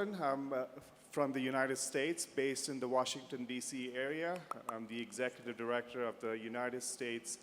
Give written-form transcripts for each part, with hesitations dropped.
Pavithran. I'm from the United States, based in the Washington, D.C. area. I'm the executive director of the United States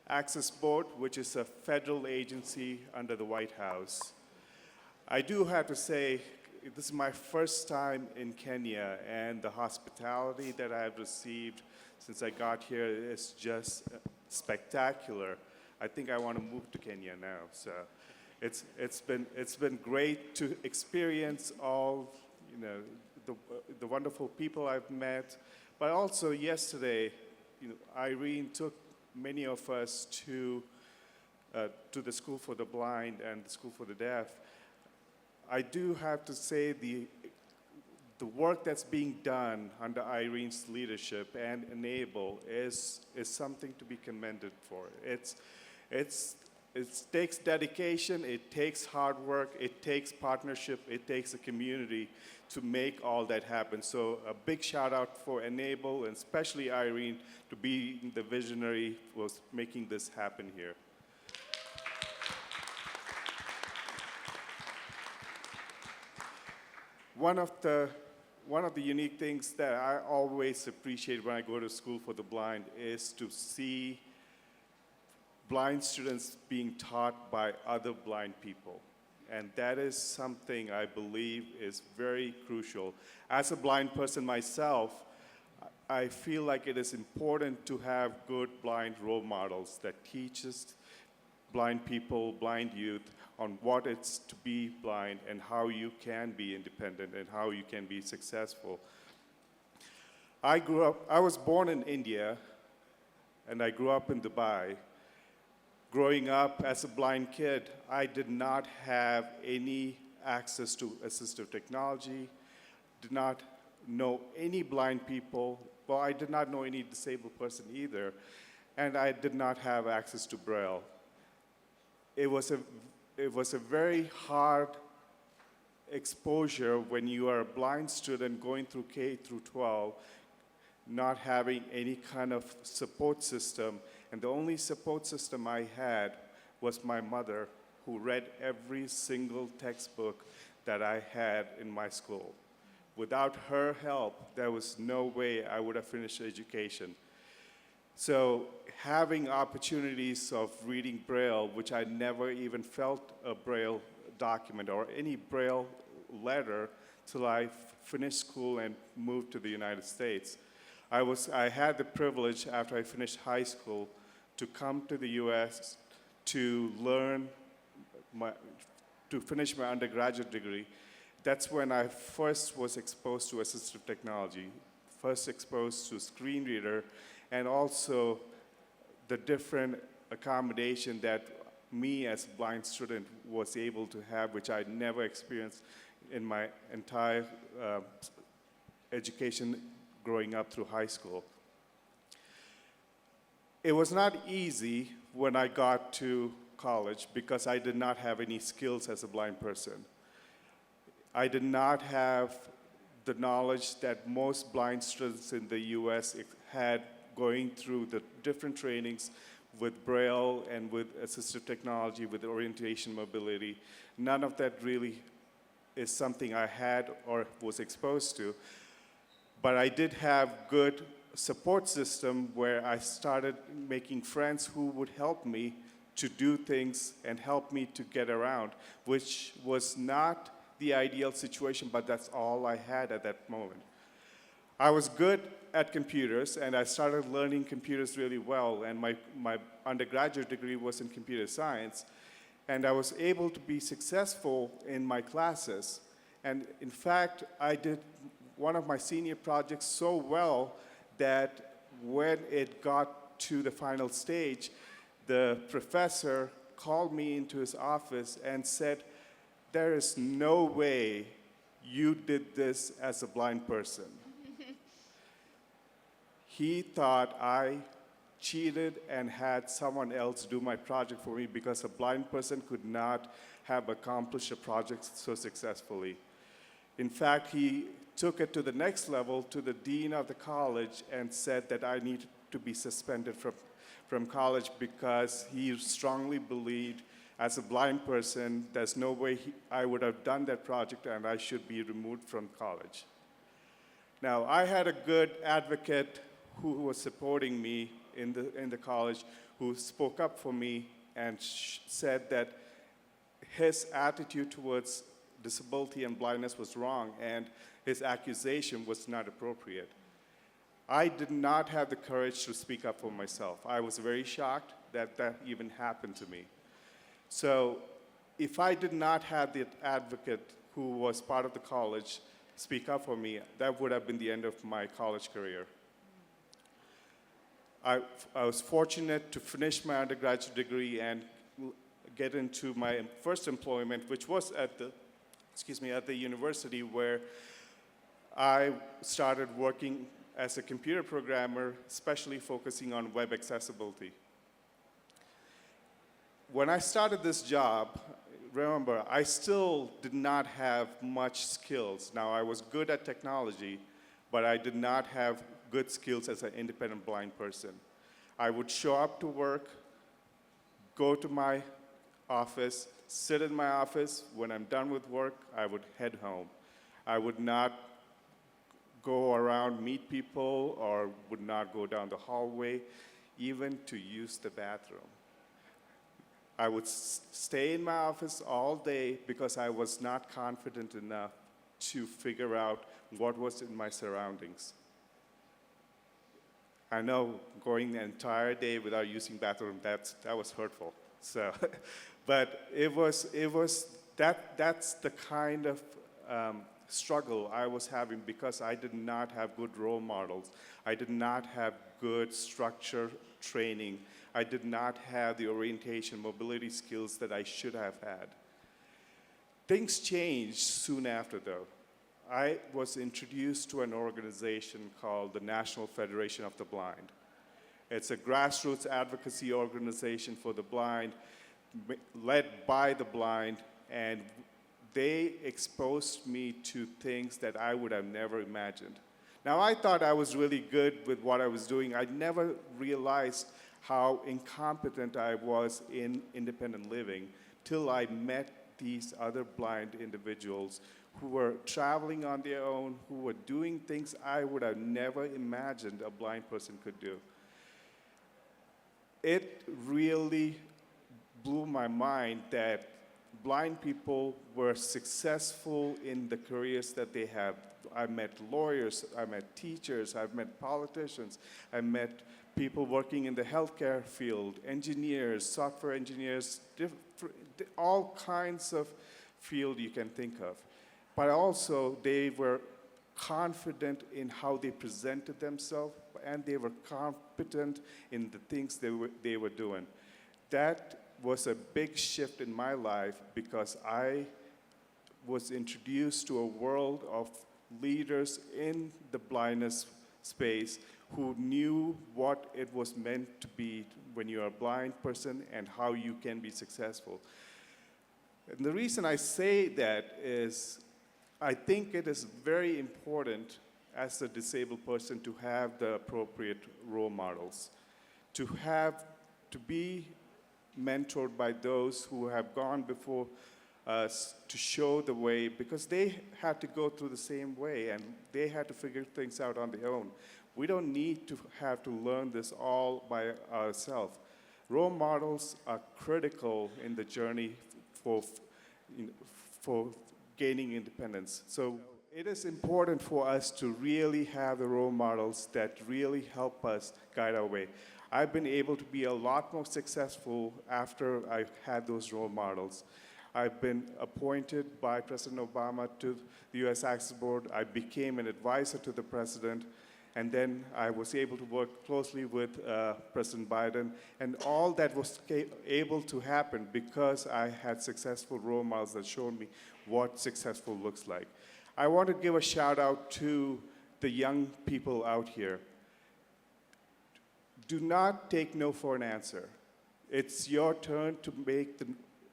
Access Board, which is a federal agency under the White House. I do have to say, this is my first time in Kenya, and the hospitality that I've received since I got here is just spectacular. I think I want to move to Kenya now. So it's been great to experience all the wonderful people I've met. But also yesterday, Irene took many of us to the School for the Blind and the School for the Deaf. I do have to say the work that's being done under Irene's leadership and Enable is something to be commended for. It takes dedication, it takes hard work, it takes partnership, it takes a community to make all that happen. So a big shout out for Enable, and especially Irene, to be the visionary was making this happen here. One of the unique things that I always appreciate when I go to School for the Blind is to see blind students being taught by other blind people. And that is something I believe is very crucial. As a blind person myself, I feel like it is important to have good blind role models that teaches blind people, blind youth, on what it's to be blind and how you can be independent and how you can be successful. I was born in India, and I grew up in Dubai. Growing up as a blind kid, I did not have any access to assistive technology, did not know any blind people. Well, I did not know any disabled person either, and I did not have access to Braille. It was a very hard exposure when you are a blind student going through K through 12, not having any kind of support system. And the only support system I had was my mother, who read every single textbook that I had in my school. Without her help, there was no way I would have finished education. So having opportunities of reading Braille, which I never even felt a Braille document or any Braille letter till I finished school and moved to the United States. I had the privilege after I finished high school to come to the US to to finish my undergraduate degree. That's when I first was exposed to assistive technology, first exposed to screen reader, and also the different accommodation that me as a blind student was able to have, which I never experienced in my entire education growing up through high school. It was not easy when I got to college because I did not have any skills as a blind person. I did not have the knowledge that most blind students in the US had going through the different trainings with Braille and with assistive technology, with orientation mobility. None of that really is something I had or was exposed to. But I did have good support system where I started making friends who would help me to do things and help me to get around, which was not the ideal situation, but that's all I had at that moment. I was good at computers, and I started learning computers really well, and my undergraduate degree was in computer science, and I was able to be successful in my classes. And in fact, I did one of my senior projects so well that when it got to the final stage, the professor called me into his office and said, "There is no way you did this as a blind person." He thought I cheated and had someone else do my project for me because a blind person could not have accomplished a project so successfully. In fact, he took it to the next level to the dean of the college and said that I needed to be suspended from college because he strongly believed As a blind person, there's no way I would have done that project and I should be removed from college. Now, I had a good advocate who was supporting me in the college, who spoke up for me and said that his attitude towards disability and blindness was wrong, and his accusation was not appropriate. I did not have the courage to speak up for myself. I was very shocked that that even happened to me. So if I did not have the advocate who was part of the college speak up for me, that would have been the end of my college career. I was fortunate to finish my undergraduate degree and get into my first employment, which was at the university, where I started working as a computer programmer, especially focusing on web accessibility. When I started this job, remember, I still did not have much skills. Now, I was good at technology, but I did not have good skills as an independent blind person. I would show up to work, go to my office, sit in my office. When I'm done with work, I would head home. I would not go around, meet people, or would not go down the hallway, even to use the bathroom. I would stay in my office all day because I was not confident enough to figure out what was in my surroundings. I know going the entire day without using bathroom, that was hurtful. So, but that's the kind of struggle I was having because I did not have good role models. I did not have good structure training. I did not have the orientation, mobility skills that I should have had. Things changed soon after, though. I was introduced to an organization called the National Federation of the Blind. It's a grassroots advocacy organization for the blind, led by the blind, and they exposed me to things that I would have never imagined. Now, I thought I was really good with what I was doing. I never realized how incompetent I was in independent living till I met these other blind individuals who were traveling on their own, who were doing things I would have never imagined a blind person could do. It really blew my mind that blind people were successful in the careers that they have. I met lawyers, I met teachers, I've met politicians, I met people working in the healthcare field, engineers, software engineers, all kinds of field you can think of. But also, they were confident in how they presented themselves, and they were competent in the things they were doing. That was a big shift in my life because I was introduced to a world of leaders in the blindness space who knew what it was meant to be when you're a blind person and how you can be successful. And the reason I say that is I think it is very important as a disabled person to have the appropriate role models, to be mentored by those who have gone before us to show the way, because they had to go through the same way and they had to figure things out on their own. We don't need to have to learn this all by ourselves. Role models are critical in the journey for gaining independence. So it is important for us to really have the role models that really help us guide our way. I've been able to be a lot more successful after I've had those role models. I've been appointed by President Obama to the U.S. Access Board. I became an advisor to the president. And then I was able to work closely with President Biden. And all that was able to happen because I had successful role models that showed me what successful looks like. I want to give a shout out to the young people out here. Do not take no for an answer. It's your turn to make the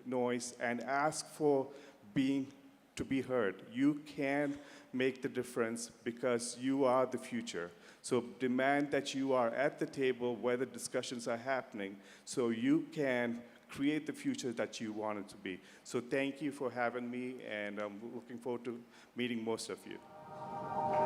noise and ask for to be heard. You can make the difference because you are the future. So demand that you are at the table where the discussions are happening so you can create the future that you want it to be. So thank you for having me, and I'm looking forward to meeting most of you.